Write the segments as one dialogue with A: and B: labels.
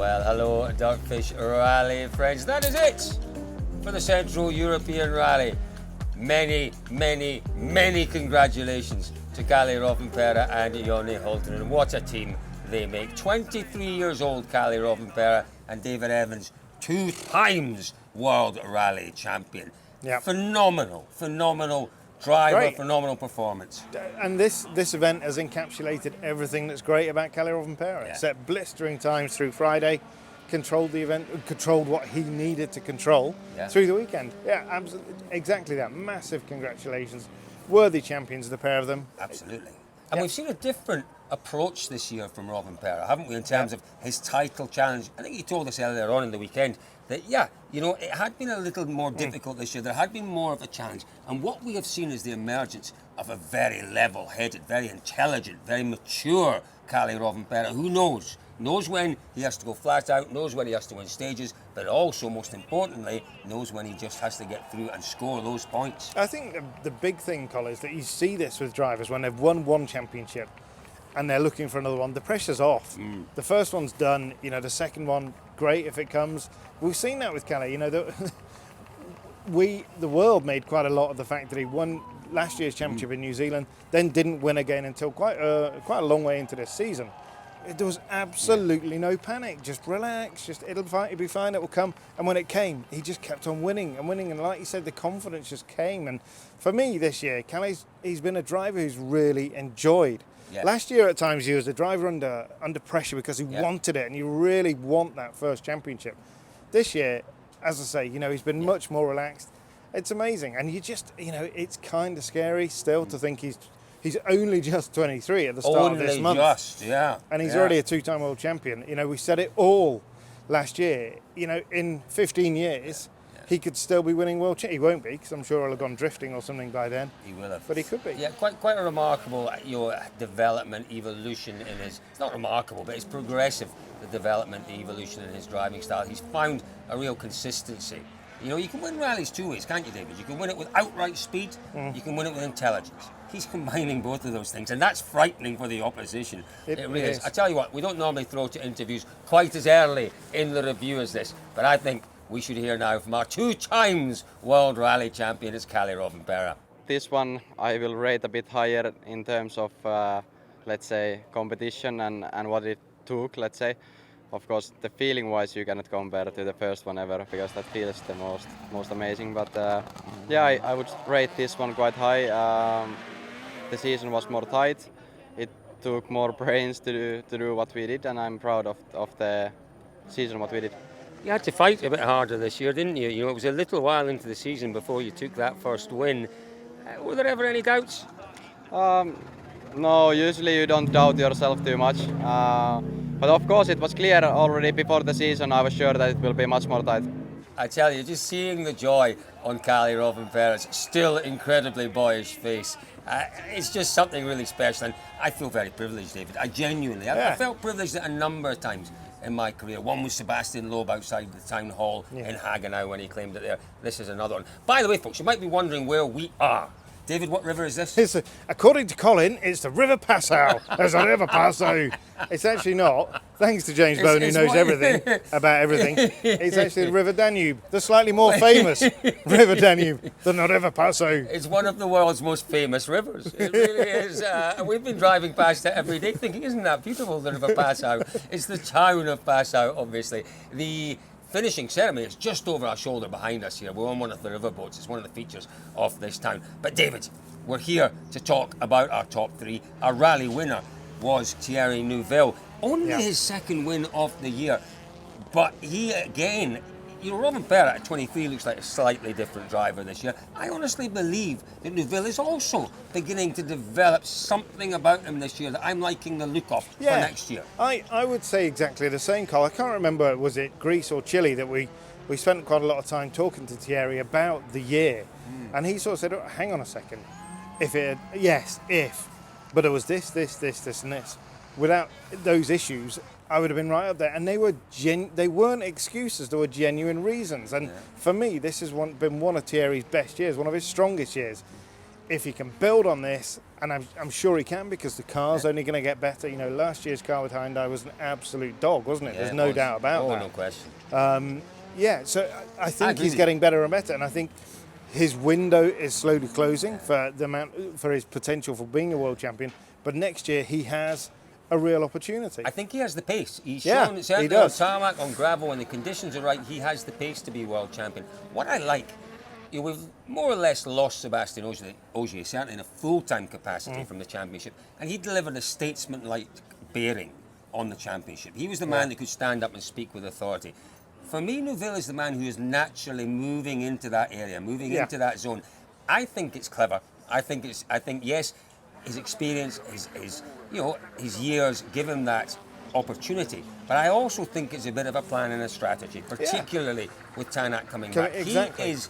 A: Well, hello, DirtFish Rally friends. That is it for the Central European Rally. Many congratulations to Kalle Rovanperä and Joni Holtonen. What a team they make. 23 years old, Kalle Rovanperä, and David Evans, 2 times World Rally champion.
B: Yep.
A: Phenomenal driver,
B: Great.
A: phenomenal performance.
B: And this event has encapsulated everything that's great about Kalle Rovanperä.
A: Yeah.
B: Set blistering times through Friday, controlled the event, controlled what he needed to control through the weekend. Yeah, absolutely, exactly that. Massive congratulations. Worthy champions, the pair of them.
A: Absolutely. And we've seen a different approach this year from Rovanperä, haven't we, in terms of his title challenge? I think he told us earlier on in the weekend that, it had been a little more difficult this year. There had been more of a challenge. And what we have seen is the emergence of a very level-headed, very intelligent, very mature Kalle Rovanperä, who knows when he has to go flat out, knows when he has to win stages, but also, most importantly, knows when he just has to get through and score those points.
B: I think the big thing, Kalle, is that you see this with drivers when they've won one championship and they're looking for another one. The pressure's off. The first one's done. The second one, great if it comes. We've seen that with Kalle. The world made quite a lot of the fact that he won last year's championship in New Zealand, then didn't win again until quite a long way into this season. There was absolutely no panic. Just relax. It'll be fine. It will come. And when it came, he just kept on winning and winning. And like you said, the confidence just came. And for me this year, he's been a driver who's really enjoyed.
A: Yeah.
B: Last year, at times, he was a driver under pressure because he wanted it, and you really want that first championship. This year, as I say, he's been much more relaxed. It's amazing, and it's kind of scary still to think he's only just 23 at the start of this month. And he's already a 2-time world champion. We said it all last year. In 15 years, he could still be winning world champions. He won't be, because I'm sure he'll have gone drifting or something by then.
A: He will have.
B: But he could be.
A: Yeah, quite a remarkable development, evolution in his... It's not remarkable, but it's progressive, the development, the evolution in his driving style. He's found a real consistency. You can win rallies 2 ways, can't you, David? You can win it with outright speed, you can win it with intelligence. He's combining both of those things, and that's frightening for the opposition. It really is. I tell you what, we don't normally throw to interviews quite as early in the review as this, but I think we should hear now from our 2 times World Rally champion, it's Kalle Rovanperä.
C: This one I will rate a bit higher in terms of, let's say, competition and what it took, let's say. Of course, the feeling-wise, you cannot compare to the first one ever, because that feels the most amazing. But I would rate this one quite high. The season was more tight. It took more brains to do what we did, and I'm proud of the season what we did.
A: You had to fight a bit harder this year, didn't you? It was a little while into the season before you took that first win. Were there ever any doubts?
C: No, usually you don't doubt yourself too much. But of course it was clear already before the season. I was sure that it will be much more tight.
A: I tell you, just seeing the joy on Kalle Rovanperä's still incredibly boyish face, it's just something really special, and I feel very privileged, David. I genuinely, I felt privileged at a number of times in my career. One was Sebastian Loeb outside the town hall in Hagenau when he claimed it there. This is another one. By the way, folks, you might be wondering where we are. David, what river is this?
B: According to Colin, it's the River Passau. There's a River Passau. It's actually not. Thanks to James Bone, who knows everything about everything. It's actually the River Danube, the slightly more famous River Danube than the River Passau.
A: It's one of the world's most famous rivers. It really is. We've been driving past it every day thinking, isn't that beautiful, the River Passau? It's the town of Passau, obviously. The finishing ceremony is just over our shoulder behind us here. We're on one of the riverboats. It's one of the features of this town. But David, we're here to talk about our top 3. Our rally winner was Thierry Neuville. Only his second win of the year. But he again, Rovanperä at 23 looks like a slightly different driver this year. I honestly believe that Neuville is also beginning to develop something about him this year that I'm liking the look of for next year.
B: I would say exactly the same, Carl. I can't remember, was it Greece or Chile that we spent quite a lot of time talking to Thierry about the year. And he sort of said, hang on a second. But it was this, and this. Without those issues, I would have been right up there. And they weren't excuses, they were genuine reasons. And for me, this has been one of Thierry's best years, one of his strongest years. if he can build on this, and I'm sure he can, because the car's only going to get better. You know, last year's car with Hyundai was an absolute dog, wasn't it?
A: Yeah,
B: There's no doubt about that.
A: No question.
B: So I think he's getting better and better, and I think his window is slowly closing for his potential for being a world champion. But next year he has a real opportunity.
A: I think he has the pace. He's
B: Yeah,
A: shown certainly
B: he does.
A: on tarmac, on gravel, when the conditions are right, he has the pace to be world champion. What I like, we've more or less lost Sébastien Ogier, certainly in a full-time capacity from the championship, and he delivered a statesman-like bearing on the championship. He was the man that could stand up and speak with authority. For me, Neuville is the man who is naturally moving into that area, moving into that zone. I think it's clever. I think yes, his experience, his years give him that opportunity. But I also think it's a bit of a plan and a strategy, particularly with Tanak coming back.
B: Exactly.
A: He is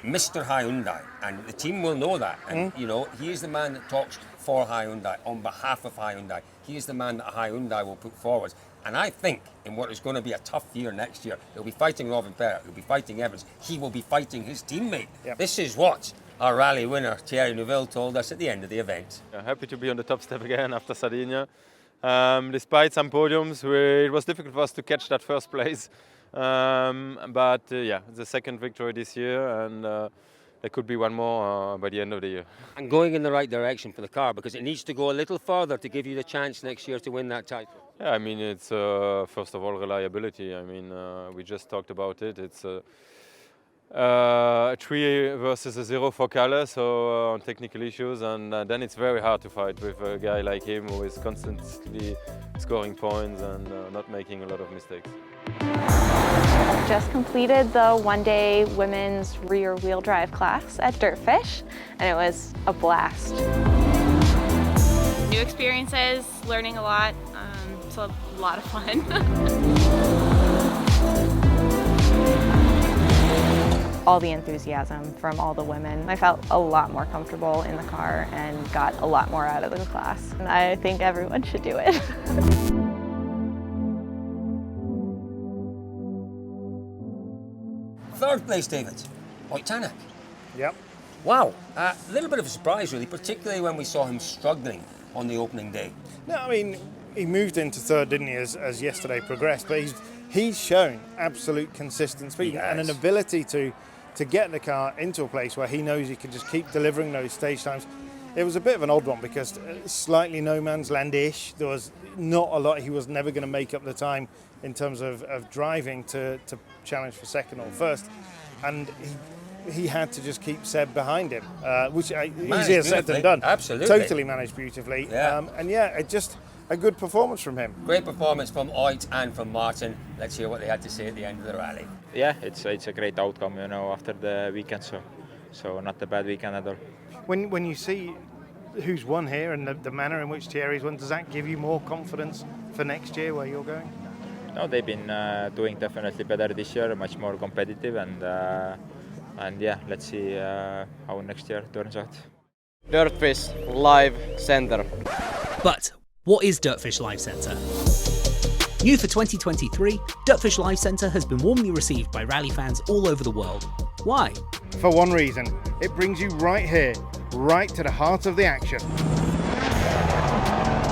A: Mr. Hyundai, and the team will know that. And he is the man that talks for Hyundai, on behalf of Hyundai. He is the man that Hyundai will put forward. And I think in what is going to be a tough year next year, he'll be fighting Rovanpera, he'll be fighting Evans, he will be fighting his teammate.
B: Yep.
A: This is what our rally winner, Thierry Neuville, told us at the end of the event.
D: Yeah, happy to be on the top step again after Sardinia. Despite some podiums, it was difficult for us to catch that first place. But the second victory this year, and there could be one more by the end of the year.
A: And going in the right direction for the car, because it needs to go a little further to give you the chance next year to win that title.
D: Yeah, I mean, it's first of all reliability. I mean, we just talked about it. It's a 3 versus a 0 for Kalle, so on technical issues, and then it's very hard to fight with a guy like him who is constantly scoring points and not making a lot of mistakes.
E: Just completed the one-day women's rear wheel drive class at DirtFish, and it was a blast.
F: New experiences, learning a lot, so a lot of fun.
E: All the enthusiasm from all the women. I felt a lot more comfortable in the car and got a lot more out of the class. And I think everyone should do it.
A: Third place, David. Ott Tanak.
B: Yep.
A: Wow, a little bit of a surprise really, particularly when we saw him struggling on the opening day.
B: No, I mean, he moved into third, didn't he, as yesterday progressed, but he's shown absolute consistent speed and an ability to get the car into a place where he knows he can just keep delivering those stage times. It was a bit of an odd one because slightly no man's land-ish. There was not a lot. He was never going to make up the time in terms of driving to challenge for second or first. And he had to just keep Seb behind him, which easier said than done.
A: Absolutely.
B: Totally managed beautifully.
A: Yeah.
B: It just a good performance from him.
A: Great performance from Ott and from Martin. Let's hear what they had to say at the end of the rally.
G: Yeah, it's a great outcome, after the weekend, so not a bad weekend at all.
B: When you see who's won here and the manner in which Thierry's won, does that give you more confidence for next year where you're going?
G: No, they've been doing definitely better this year, much more competitive, and yeah, let's see how next year turns out.
C: DirtFish Live Center.
H: But what is DirtFish Live Centre? New for 2023, DirtFish Live Centre has been warmly received by rally fans all over the world. Why?
B: For one reason, it brings you right here, right to the heart of the action.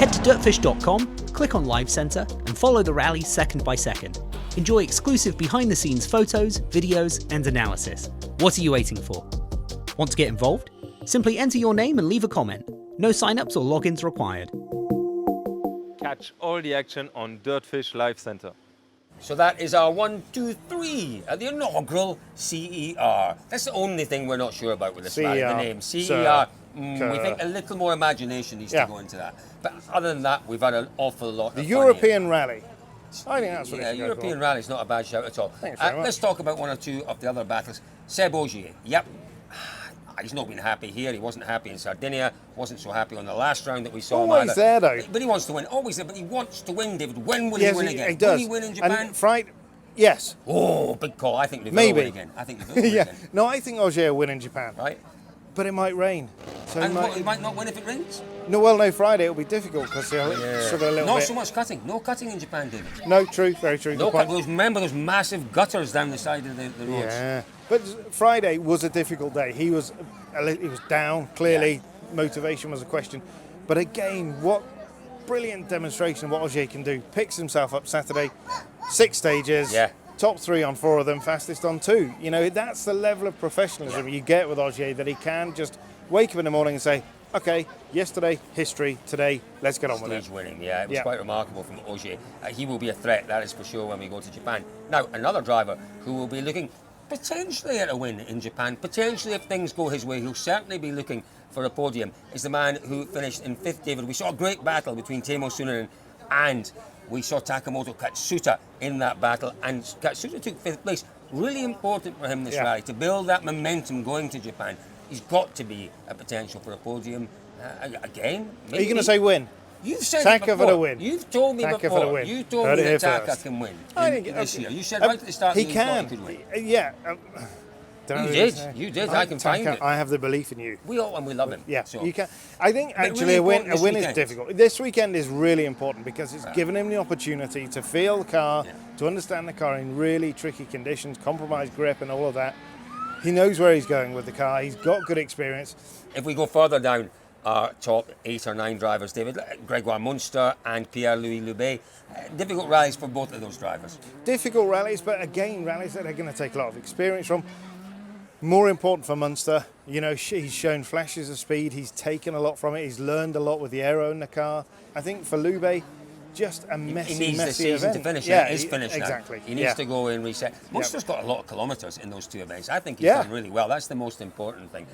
H: Head to dirtfish.com, click on Live Centre and follow the rally second by second. Enjoy exclusive behind-the-scenes photos, videos and analysis. What are you waiting for? Want to get involved? Simply enter your name and leave a comment. No sign-ups or logins required.
D: Catch all the action on DirtFish Live Center.
A: So that is our 1, 2, 3 at the inaugural CER. That's the only thing we're not sure about with this rally, the name. CER. We think a little more imagination needs to go into that. But other than that, we've had an awful lot of fun here.
B: European Rally. I think that's what it's
A: European Rally is not a bad shout at all.
B: Thanks very much.
A: Let's talk about one or two of the other battles. Seb Ogier, yep. He's not been happy here. He wasn't happy in Sardinia. Wasn't so happy on the last round that we saw.
B: Always there, though.
A: But he wants to win. Always there. But he wants to win, David. When will he win again?
B: He does.
A: Will he win in Japan?
B: And yes.
A: Oh, big call. I think Neuville
B: Maybe.
A: will win again. I think Neuville will win again.
B: No, I think Ogier will win in Japan.
A: Right.
B: But it might rain. So
A: And he might not win if it rains.
B: No, Friday it'll be difficult because he'll struggle a little
A: Not
B: bit.
A: so much cutting. No cutting in Japan, David.
B: No, true, very true.
A: No
B: Good point.
A: cut. Remember those massive gutters down the side of the roads.
B: Yeah. But Friday was a difficult day. He was he was down. Clearly, motivation was a question. But again, what brilliant demonstration of what Ogier can do. Picks himself up Saturday, 6 stages.
A: Yeah.
B: Top 3 on 4 of them, fastest on 2. You know, that's the level of professionalism you get with Ogier, that he can just wake up in the morning and say, okay, yesterday, history, today, let's get on with it.
A: Stage winning, yeah, it was quite remarkable from Ogier. He will be a threat, that is for sure, when we go to Japan. Now, another driver who will be looking potentially at a win in Japan, potentially if things go his way, he'll certainly be looking for a podium, is the man who finished in 5th, David. We saw a great battle between Teemu Sunen and we saw Takamoto Katsuta in that battle, and Katsuta took 5th place. Really important for him this rally, to build that momentum going to Japan. He's got to be a potential for a podium again. Maybe.
B: Are you going to say win?
A: You've said
B: Taka
A: it before.
B: for the win.
A: You've told me
B: Taka
A: before.
B: for the win.
A: You told
B: Heard
A: me
B: it here
A: that Taka
B: first.
A: can win
B: I think
A: this year. You said right at the start
B: he
A: that you thought
B: can.
A: he could win.
B: Yeah.
A: You did. You did. I can find it.
B: I have the belief in you.
A: We all, and we love him.
B: Yeah,
A: So.
B: you can. I think
A: But
B: actually
A: really
B: a win
A: important this
B: is
A: weekend.
B: difficult. This weekend is really important because it's given him the opportunity to feel the car, to understand the car in really tricky conditions, compromised grip and all of that. He knows where he's going with the car. He's got good experience.
A: If we go further down our top 8 or 9 drivers, David, Gregoire Munster and Pierre-Louis Loubet, difficult rallies for both of those drivers.
B: Difficult rallies, but again, rallies that are going to take a lot of experience from. More important for Munster, you know, he's shown flashes of speed. He's taken a lot from it. He's learned a lot with the aero in the car. I think for Loubet, just a messy,
A: He needs the
B: messy
A: season
B: event.
A: to finish.
B: Yeah,
A: It is finished now.
B: exactly.
A: He needs to go and reset. Munster's got a lot of kilometres in those 2 events. I think he's done really well. That's the most important thing.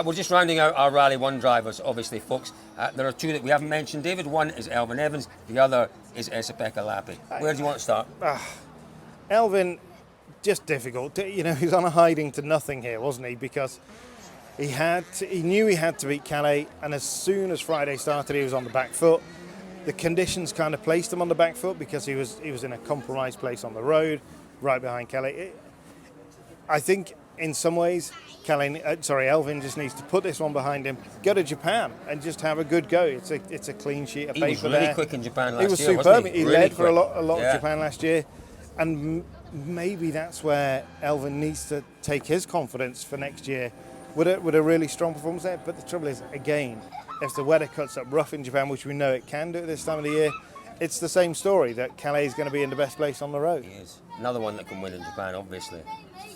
A: We're just rounding out our Rally 1 drivers, obviously, folks. There are 2 that we haven't mentioned, David. One is Elfyn Evans. The other is Esa-Pekka Lappi. Where do you want to start?
B: Elfyn, just difficult. You know, he's on a hiding to nothing here, wasn't he? Because he knew he had to beat Kalle, and as soon as Friday started, he was on the back foot. The conditions kind of placed him on the back foot because he was in a compromised place on the road, right behind Kalle. I think in some ways, Elfyn just needs to put this one behind him, go to Japan, and just have a good go. It's a clean sheet of paper.
A: He was really quick in Japan last year.
B: He was superb.
A: Wasn't
B: He
A: really
B: led for a
A: quick.
B: lot of Japan last year, and maybe that's where Elfyn needs to take his confidence for next year with a really strong performance there. But the trouble is, again, if the weather cuts up rough in Japan, which we know it can do at this time of the year, it's the same story, that Kalle is going to be in the best place on the road.
A: He is. Another one that can win in Japan, obviously.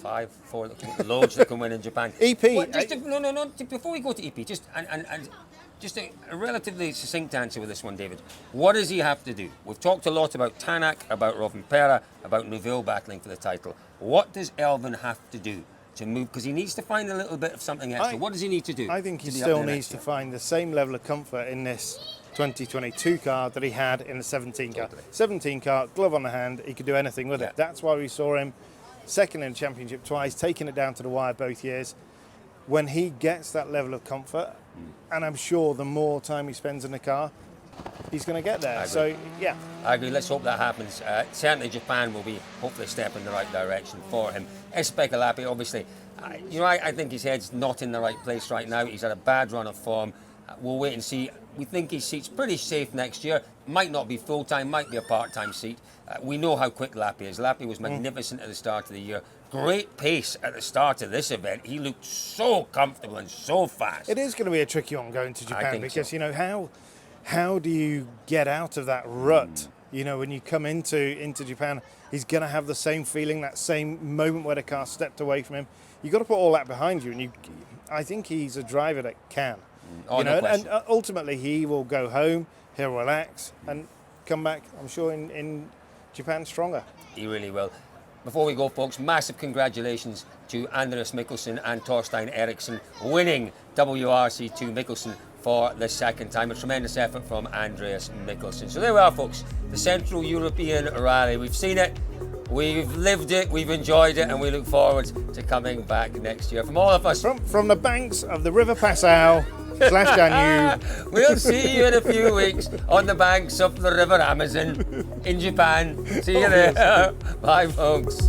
A: 5, 4, loads that can win in Japan.
B: EP.
A: No. Before we go to EP, just a relatively succinct answer with this one, David. What does he have to do? We've talked a lot about Tanak, about Rovanpera, about Neuville battling for the title. What does Elfyn have to do to move? Because he needs to find a little bit of something extra. What does he need to do?
B: I think he
A: to be up
B: still
A: there
B: needs
A: next
B: to
A: year?
B: find the same level of comfort in this 2022 car that he had in the 17 car. 17 car, glove on the hand, he could do anything with it. That's why we saw him second in the championship twice, taking it down to the wire both years. When he gets that level of comfort, and I'm sure the more time he spends in the car, he's going to get there. So, yeah.
A: I agree. Let's hope that happens. Certainly Japan will be hopefully a step in the right direction for him. Esa-Pekka Lappi, obviously, I think his head's not in the right place right now. He's had a bad run of form. We'll wait and see. We think his seat's pretty safe next year. Might not be full-time, might be a part-time seat. We know how quick Lappi is. Lappi was magnificent at the start of the year. Great pace at the start of this event. He looked so comfortable and so fast.
B: It is going to be a tricky one going to Japan because, you know, how do you get out of that rut? You know, when you come into Japan, he's going to have the same feeling, that same moment where the car stepped away from him. You've got to put all that behind you, and I think he's a driver that can. And ultimately he will go home, he'll relax and come back, I'm sure, in Japan stronger.
A: He really will. Before we go, folks, massive congratulations to Andreas Mikkelsen and Torstein Eriksson winning WRC2 Mikkelsen for the second time. A tremendous effort from Andreas Mikkelsen. So there we are, folks, the Central European Rally. We've seen it, we've lived it, we've enjoyed it, and we look forward to coming back next year. From all of us,
B: from the banks of the River Passau / Danube.
A: We'll see you in a few weeks on the banks of the River Amazon in Japan. See you there. Bye, folks.